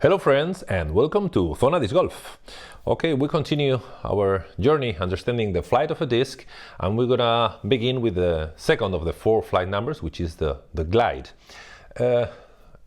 Hello friends and welcome to Zonadiscgolf. Okay, we continue our journey understanding the flight of a disc, and we're gonna begin with the second of the four flight numbers, which is the glide.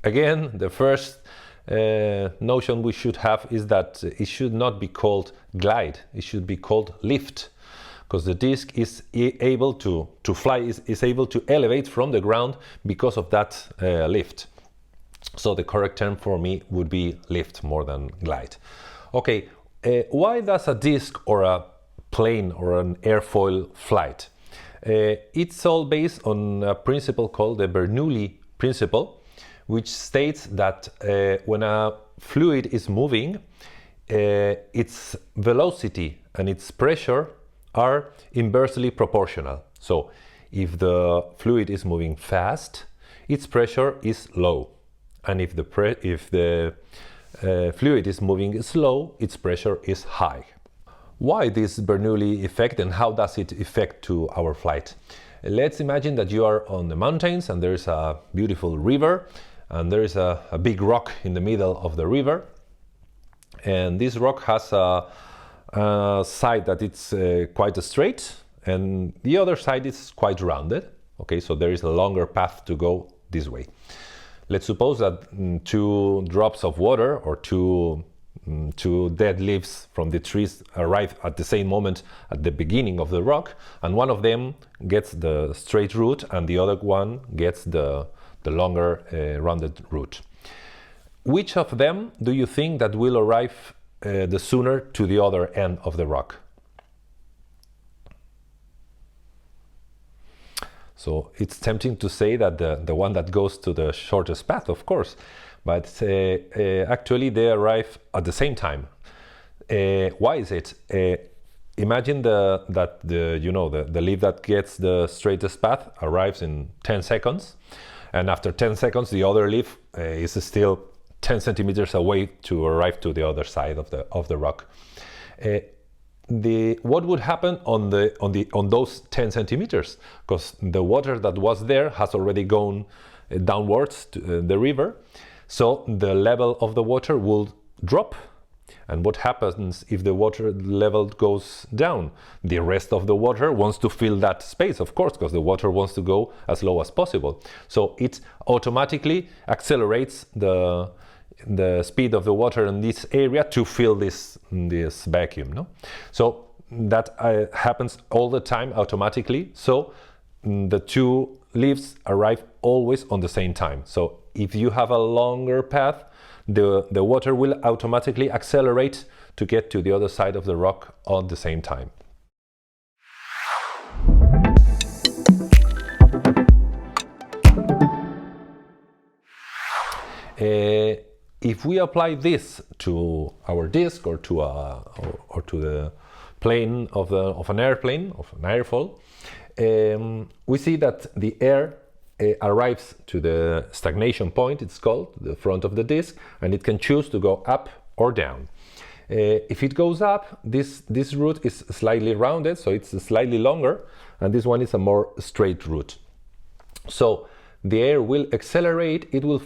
Again, the first notion we should have is that it should not be called glide, it should be called lift, because the disc is able to fly, is able to elevate from the ground because of that lift. So the correct term for me would be lift more than glide. Okay, why does a disc or a plane or an airfoil flight? It's all based on a principle called the Bernoulli principle, which states that when a fluid is moving, its velocity and its pressure are inversely proportional. So if the fluid is moving fast, its pressure is low. And if the fluid is moving slow, its pressure is high. Why this Bernoulli effect and how does it affect to our flight? Let's imagine that you are on the mountains and there is a beautiful river and there is a big rock in the middle of the river, and this rock has a side that it's quite straight and the other side is quite rounded. Okay, so there is a longer path to go this way. Let's suppose that two drops of water or two dead leaves from the trees arrive at the same moment at the beginning of the rock, and one of them gets the straight route and the other one gets the longer rounded route. Which of them do you think that will arrive the sooner to the other end of the rock? So it's tempting to say that the one that goes to the shortest path, of course, but actually they arrive at the same time. Why is it? Imagine that the leaf that gets the straightest path arrives in 10 seconds, and after 10 seconds the other leaf is still 10 centimeters away to arrive to the other side of the rock. What would happen on those 10 centimeters? Because the water that was there has already gone downwards to the river, so the level of the water will drop. And what happens if the water level goes down? The rest of the water wants to fill that space, of course, because the water wants to go as low as possible. So it automatically accelerates the speed of the water in this area to fill this vacuum, no? So that happens all the time automatically. So the two leaves arrive always on the same time. So if you have a longer path, the water will automatically accelerate to get to the other side of the rock at the same time. If we apply this to our disc or to the plane of an airplane, of an airfoil, we see that the air arrives to the stagnation point, it's called, the front of the disc, and it can choose to go up or down. If it goes up, this route is slightly rounded, so it's slightly longer, and this one is a more straight route. So the air will accelerate, it will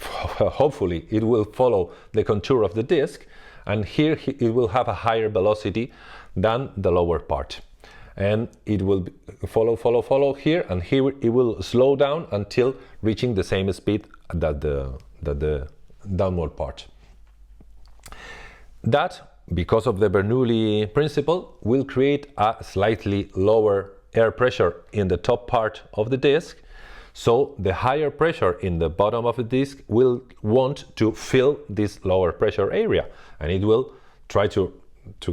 hopefully it will follow the contour of the disc, and here it will have a higher velocity than the lower part. And it will follow here, and here it will slow down until reaching the same speed that the downward part. That, because of the Bernoulli principle, will create a slightly lower air pressure in the top part of the disc. So the higher pressure in the bottom of the disc will want to fill this lower pressure area, and it will try to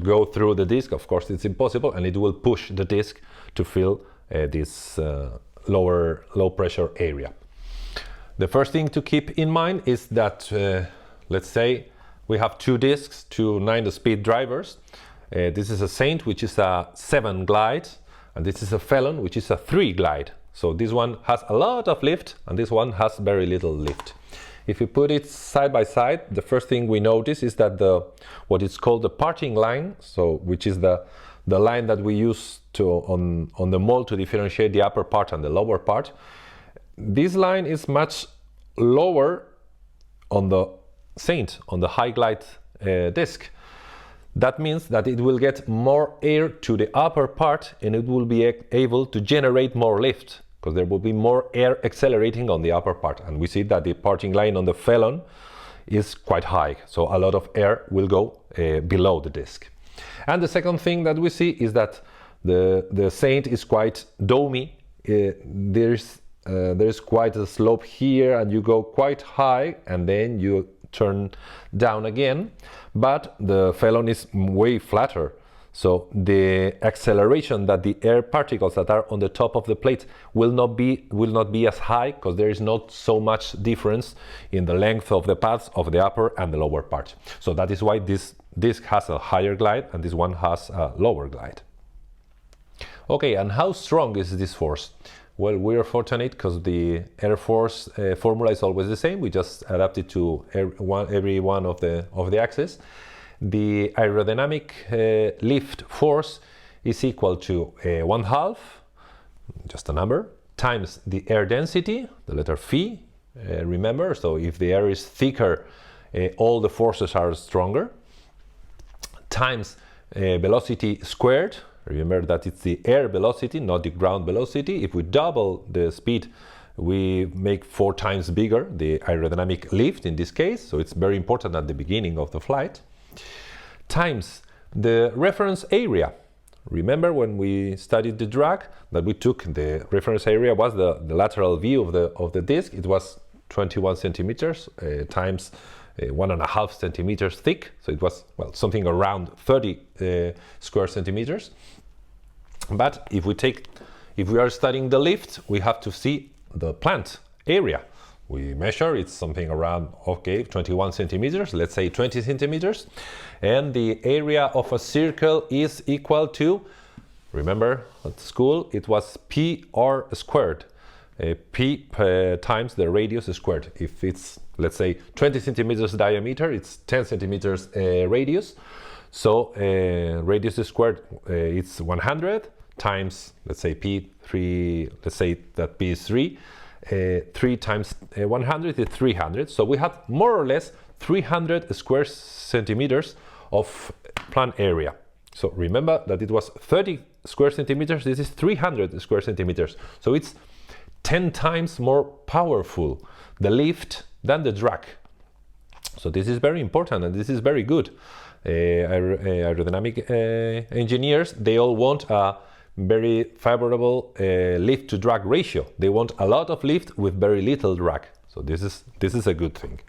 go through the disc. Of course it's impossible, and it will push the disc to fill this low pressure area. The first thing to keep in mind is that let's say we have two discs, two 9-speed drivers. This is a Saint, which is a 7 glide, and this is a Felon, which is a 3 glide. So this one has a lot of lift and this one has very little lift. If we put it side by side, the first thing we notice is that what is called the parting line, so which is the line that we use on the mold to differentiate the upper part and the lower part, this line is much lower on the saint on the high glide disc. That means that it will get more air to the upper part and it will be able to generate more lift because there will be more air accelerating on the upper part. And we see that the parting line on the Felon is quite high, so a lot of air will go below the disc. And the second thing that we see is that the Saint is quite domey. There's quite a slope here and you go quite high and then you turn down again, but the Felon is way flatter, so the acceleration that the air particles that are on the top of the plate will not be as high because there is not so much difference in the length of the paths of the upper and the lower part. So that is why this disc has a higher glide and this one has a lower glide. Okay, and how strong is this force? Well, we are fortunate because the air force formula is always the same. We just adapt it to every one of the axes. The aerodynamic lift force is equal to 1/2, just a number, times the air density, the letter phi, remember. So if the air is thicker, all the forces are stronger, times velocity squared. Remember that it's the air velocity, not the ground velocity. If we double the speed, we make 4 times bigger the aerodynamic lift in this case. So it's very important at the beginning of the flight. Times the reference area. Remember when we studied the drag that we took the reference area was the lateral view of the disc. It was 21 centimeters times 1.5 centimeters thick. So it was, well, something around 30 square centimeters. But if we are studying the lift, we have to see the plant area. We measure, it's something around, okay, 21 centimeters, let's say 20 centimeters. And the area of a circle is equal to, remember at school, it was PR squared. P times the radius squared. If it's, let's say, 20 centimeters diameter, it's 10 centimeters radius. So radius squared, it's 100 times, let's say P3, let's say that P is 3. 3 times 100 is 300. So we have more or less 300 square centimeters of plant area. So remember that it was 30 square centimeters. This is 300 square centimeters. So it's 10 times more powerful, the lift, than the drag. So this is very important and this is very good. Aerodynamic engineers, they all want a very favorable lift to drag ratio. They want a lot of lift with very little drag. So this is a good thing.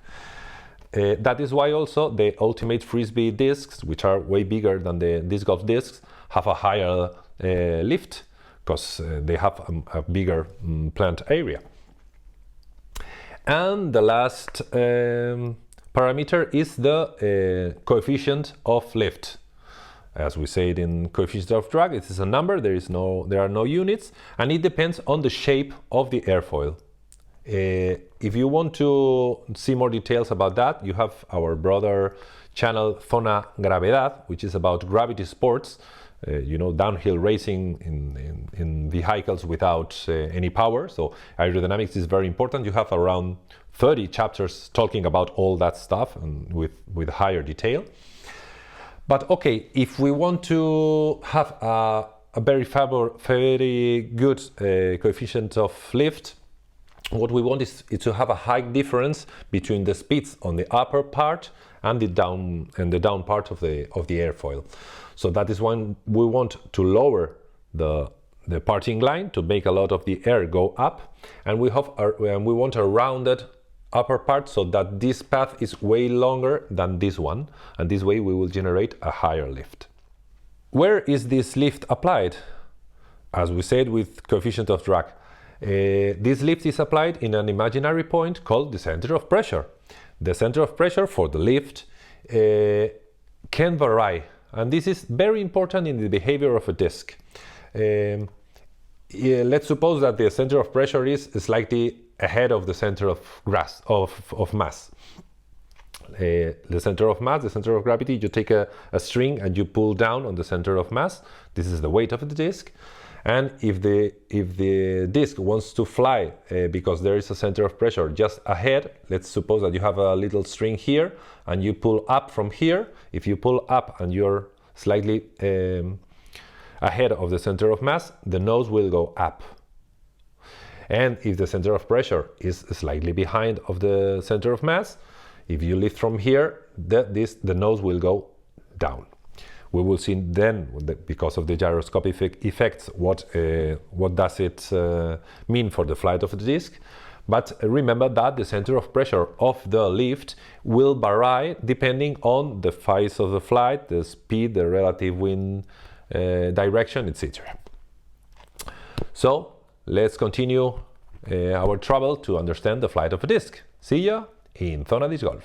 That is why also the ultimate frisbee discs, which are way bigger than the disc golf discs, have a higher lift because they have a bigger plant area. And the last parameter is the coefficient of lift. As we say it in coefficient of drag, it is a number, there are no units, and it depends on the shape of the airfoil. If you want to see more details about that, you have our brother channel Zona Gravedad, which is about gravity sports, downhill racing in vehicles without any power. So aerodynamics is very important. You have around 30 chapters talking about all that stuff and with higher detail. But okay, if we want to have a very good coefficient of lift, what we want is to have a high difference between the speeds on the upper part and the down part of the airfoil. So that is when we want to lower the parting line to make a lot of the air go up, and we want a rounded upper part so that this path is way longer than this one, and this way we will generate a higher lift. Where is this lift applied? As we said with coefficient of drag, this lift is applied in an imaginary point called the center of pressure. The center of pressure for the lift can vary, and this is very important in the behavior of a disc. Let's suppose that the center of pressure is slightly ahead of the center of mass. The center of mass, the center of gravity, you take a string and you pull down on the center of mass. This is the weight of the disc. And if the disc wants to fly because there is a center of pressure just ahead, let's suppose that you have a little string here and you pull up from here. If you pull up and you're slightly ahead of the center of mass, the nose will go up. And if the center of pressure is slightly behind of the center of mass, if you lift from here, the nose will go down. We will see then, because of the gyroscopic effects, what does it mean for the flight of the disc. But remember that the center of pressure of the lift will vary depending on the phase of the flight, the speed, the relative wind direction, etc. So let's continue our travel to understand the flight of a disc. See ya in Zonadiscgolf.